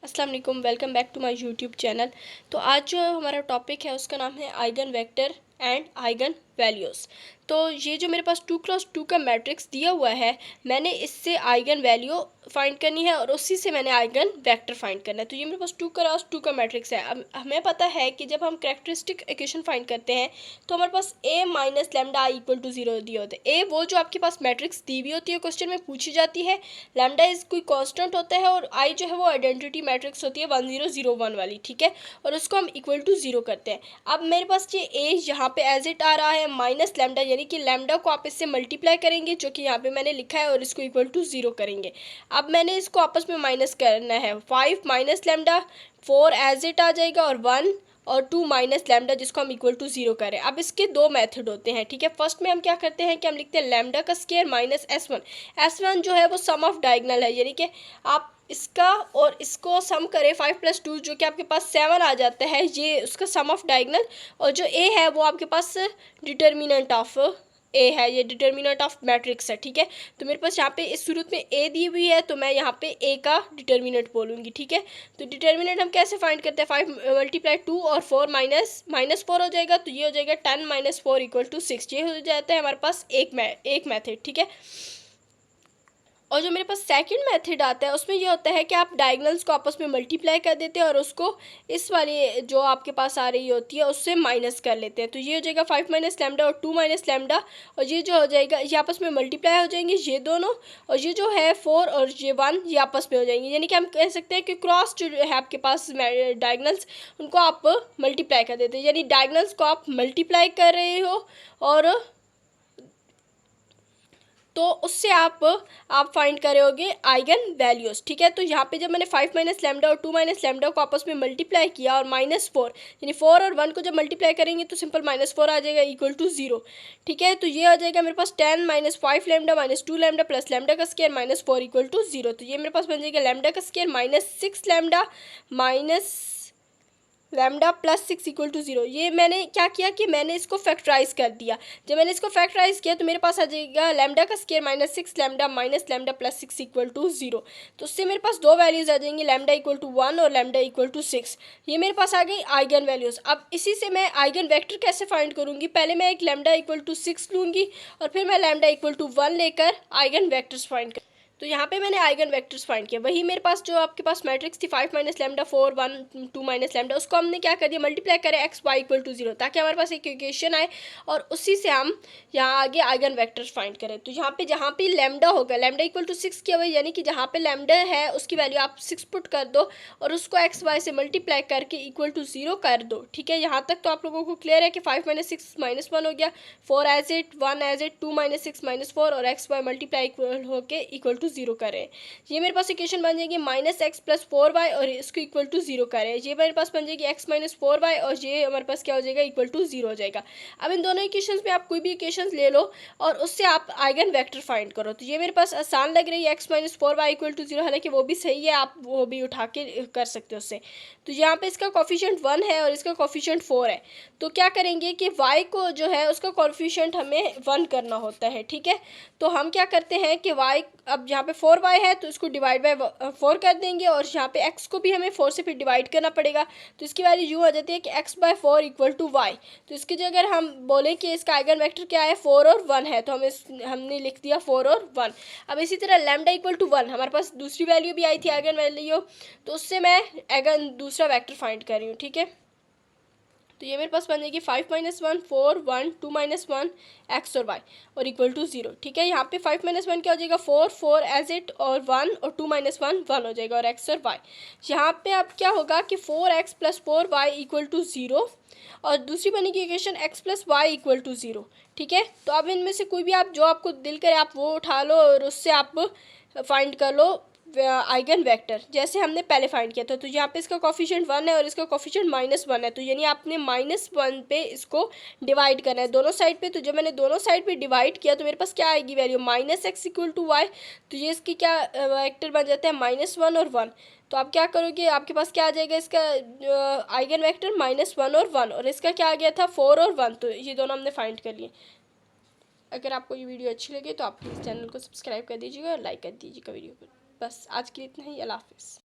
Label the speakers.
Speaker 1: अस्सलाम वालेकुम, welcome back to my YouTube channel. तो आज जो हमारा टॉपिक है उसका नाम है eigen vector and eigen values. तो ये जो मेरे पास 2x2 का मैट्रिक्स दिया हुआ है, मैंने इससे आइगन वैल्यू फाइंड करनी है और उसी से मैंने आइगन वेक्टर फाइंड करना है। तो ये मेरे पास 2x2 का मैट्रिक्स है। अब हमें पता है कि जब हम कैरेक्टरिस्टिक इक्वेशन फाइंड करते हैं तो हमारे पास a minus lambda I equal to 0 दिए होते हैं। a वो जो आपके पास मैट्रिक्स दी हुई होती है, क्वेश्चन में पूछी जाती है। लैम्डा इज कोई कांस्टेंट होता है और आई जो है वो आइडेंटिटी मैट्रिक्स होती है 1001 वाली, ठीक है। और उसको हम इक्वल टू 0 करते हैं। अब मेरे पास ये a यहाँ पे एज इट आ रहा है माइनस लैम्डा, यानी कि लैम्डा को आप इससे मल्टीप्लाई करेंगे जो कि यहाँ पे मैंने लिखा है, और इसको इक्वल टू 0 करेंगे। अब मैंने इसको आपस में माइनस करना है। 5 माइनस लैम्डा, 4 एज इट आ जाएगा, और 1 और 2 माइनस लैम्डा जिसको हम इक्वल टू 0 करें। अब इसके दो मेथड होते हैं, ठीक है। फर्स्ट में हम क्या करते हैं कि हम लिखते हैं लैम्डा का स्क्वायर माइनस S1 जो है वो सम ऑफ डायगोनल है, यानी कि आप इसका और इसको सम करें 5 + 2 जो कि आपके पास 7 आ जाता है, ये उसका सम ऑफ डायगोनल। और जो a है वो आपके पास डिटर्मिनेंट ऑफ a है, ये डिटर्मिनेंट ऑफ मैट्रिक्स है, ठीक है। तो मेरे पास यहाँ पे इस सूरत में a दी हुई है, तो मैं यहाँ पे a का डिटर्मिनेंट बोलूँगी, ठीक है। तो डिटर्मिनेंट हम कैसे फाइंड करते हैं, 5 × 2 और 4 माइनस 4 हो जाएगा, तो ये हो जाएगा 10 - 4 = 6। ये हो जाता है हमारे पास एक मेथड, ठीक है। और जो मेरे पास सेकंड मेथड आता है उसमें ये होता है कि आप डायगोनल्स को आपस में मल्टीप्लाई कर देते हैं और उसको इस वाली जो आपके पास आ रही होती है उससे माइनस कर लेते हैं। तो ये हो जाएगा 5 माइनस लैम्डा और 2 माइनस लैम्डा, और ये जो हो जाएगा ये आपस में मल्टीप्लाई हो जाएंगे ये दोनों, और ये जो है 4 और ये 1 ये आपस में हो जाएंगे। यानी कि हम कह सकते हैं कि क्रॉस जो है आपके पास डायगोनल्स उनको आप मल्टीप्लाई कर देते हैं, यानी डायगोनल्स को आप मल्टीप्लाई कर रहे हो और तो उससे आप फाइंड करोगे आइगन वैल्यूज़, ठीक है। तो यहाँ पे जब मैंने 5 माइनस लैम्डा और 2 माइनस लैम्डा को आपस में मल्टीप्लाई किया और -4, यानी 4 और 1 को जब मल्टीप्लाई करेंगे तो सिंपल -4 आ जाएगा इक्वल टू 0, ठीक है। तो ये आ जाएगा मेरे पास 10 - 5 लैम्डा -2 लैम्डा प्लस लैम्डा का स्क्वायर -4 = 0। तो ये मेरे पास बन जाएगा लैम्डा का square -6 lambda minus lambda plus 6 = 0। ये मैंने क्या किया कि मैंने इसको फैक्टराइज कर दिया। जब मैंने इसको फैक्टराइज किया तो मेरे पास आ जाएगा लैम्डा का square -6 lambda minus lambda plus 6 = 0। तो उससे मेरे पास दो वैल्यूज़ आ जाएंगी, लैम्डा = 1 और लैम्डा = 6। ये मेरे पास आ गई आइगन वैल्यूज़। अब इसी से मैं आइगन वेक्टर कैसे फाइंड करूँगी, पहले मैं एक लैम्डा = 6 लूँगी और फिर मैं लैम्डा = 1 लेकर आइगन वेक्टर्स फाइंड कर। तो यहाँ पे मैंने आइगन वेक्टर्स फाइंड किया। वही मेरे पास जो आपके पास मैट्रिक्स थी 5 माइनस लैम्डा 4 1 2 माइनस लैम्डा, उसको हमने क्या कर दिया, मल्टीप्लाई करें x/y = 0, ताकि हमारे पास एक इक्वेशन आए और उसी से हम यहाँ आगे आइगन वेक्टर्स फाइंड करें। तो यहाँ पे लैम्डा होगा, लैम्डा = 6 किया हुआ, यानी कि जहाँ पे लैम्डा है उसकी वैल्यू आप 6 पुट कर दो और उसको x/y से मल्टीप्लाई करके = 0 कर दो, ठीक है। यहाँ तक तो आप लोगों को क्लियर है कि 5 - 6 -1 हो गया, 4 एज इट, 1 एज इट, 2 - 6 -4 और x/y मल्टीप्लाई इक्वल होके = 0 करें। ये मेरे पास इक्वेशन बन जाएगी -x + 4y और इसको = 0 करें। ये मेरे पास बन जाएगी x - 4y और ये हमारे पास क्या हो जाएगा, = 0 हो जाएगा। अब इन दोनों इक्वेशंस में आप कोई भी इक्वेशंस ले लो और उससे आप आइगन वेक्टर फाइंड करो। तो ये मेरे पास आसान लग रही है, x - 4y = 0, हालांकि वो भी सही है, आप वो भी उठा के कर सकते हो उससे। तो यहाँ पे इसका कोफिशिएंट 1 है और इसका कोफिशिएंट 4 है। तो क्या करेंगे कि y को जो है उसका कोफिशिएंट हमें 1 करना होता है, ठीक है। तो हम क्या करते हैं कि y, अब यहाँ पे 4y है तो इसको डिवाइड बाय 4 कर देंगे और यहाँ पे x को भी हमें 4 से फिर डिवाइड करना पड़ेगा। तो इसकी वैल्यू यूँ आ जाती है कि x/4 = y। तो इसकी जगह अगर हम बोलें कि इसका आइगन वेक्टर क्या है, 4 और 1 है, तो हमने लिख दिया 4 और 1। अब इसी तरह लैम्डा = 1, हमारे पास दूसरी वैल्यू भी आई थी आइगन वैल्यू, तो उससे मैं आइगन दूसरा वेक्टर फाइंड कर रही हूँ, ठीक है। तो ये मेरे पास बन जाएगी 5 - 1 4 1 2 - 1 x और y और = 0, ठीक है। यहाँ पे 5 - 1 क्या हो जाएगा, 4 4 एज इट, और 1 और 2 - 1 1 हो जाएगा, और x और y। यहाँ पे अब क्या होगा कि 4x + 4y = 0 और दूसरी बनेगी इक्वेशन x + y = 0, ठीक है। तो अब इनमें से कोई भी आप जो आपको दिल करे आप वो उठा लो और उससे आप फाइंड कर लो आइगन वेक्टर, जैसे हमने पहले फाइंड किया था। तो यहाँ पे इसका कोफिशिएंट 1 है और इसका कोफिशिएंट -1 है, तो यानी आपने -1 पे इसको डिवाइड करना है दोनों साइड पे। तो जब मैंने दोनों साइड पे डिवाइड किया तो मेरे पास क्या आएगी वैल्यू, -x = y। तो ये इसकी क्या वेक्टर बन जाता है, -1 और 1। तो आप क्या करोगे, आपके पास क्या आ जाएगा, इसका आइगन वेक्टर -1 और 1, और इसका क्या आ गया था, 4 और 1। तो ये दोनों हमने फाइंड कर लिए। अगर आपको ये वीडियो अच्छी लगे तो आप प्लीज़ चैनल को सब्सक्राइब कर दीजिएगा और लाइक कर दीजिएगा वीडियो को। बस आज के लिए इतना ही, अल्लाह हाफ़िज़।